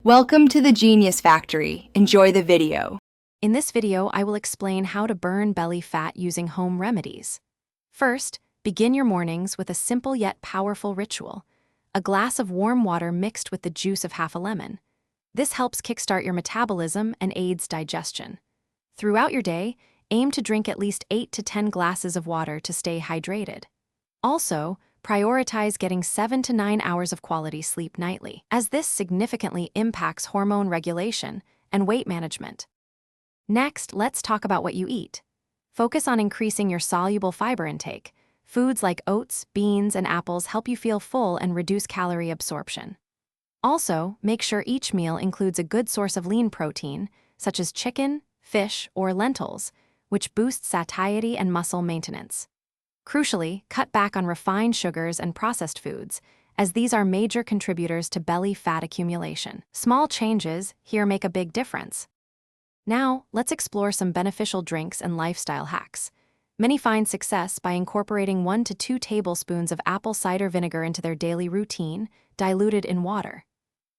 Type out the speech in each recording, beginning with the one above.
Welcome to the Genius Factory. Enjoy the video. In this video, I will explain how to burn belly fat using home remedies. First, begin your mornings with a simple yet powerful ritual: a glass of warm water mixed with the juice of half a lemon. This helps kickstart your metabolism and aids digestion. Throughout your day, aim to drink at least 8 to 10 glasses of water to stay hydrated. Also, prioritize getting 7 to 9 hours of quality sleep nightly, as this significantly impacts hormone regulation and weight management. Next, let's talk about what you eat. Focus on increasing your soluble fiber intake. Foods like oats, beans, and apples help you feel full and reduce calorie absorption. Also, make sure each meal includes a good source of lean protein, such as chicken, fish, or lentils, which boosts satiety and muscle maintenance. Crucially, cut back on refined sugars and processed foods, as these are major contributors to belly fat accumulation. Small changes here make a big difference. Now, let's explore some beneficial drinks and lifestyle hacks. Many find success by incorporating 1 to 2 tablespoons of apple cider vinegar into their daily routine, diluted in water.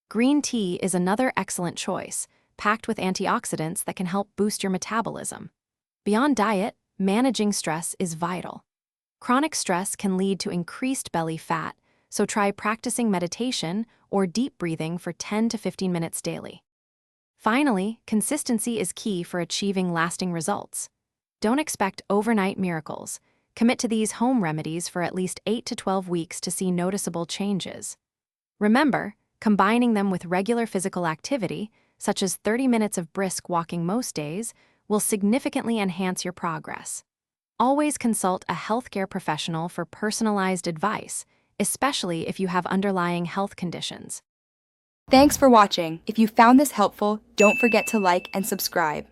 Green tea is another excellent choice, packed with antioxidants that can help boost your metabolism. Beyond diet, managing stress is vital. Chronic stress can lead to increased belly fat, so try practicing meditation or deep breathing for 10 to 15 minutes daily. Finally, consistency is key for achieving lasting results. Don't expect overnight miracles. Commit to these home remedies for at least 8 to 12 weeks to see noticeable changes. Remember, combining them with regular physical activity, such as 30 minutes of brisk walking most days, will significantly enhance your progress. Always consult a healthcare professional for personalized advice, especially if you have underlying health conditions. Thanks for watching. If you found this helpful, don't forget to like and subscribe.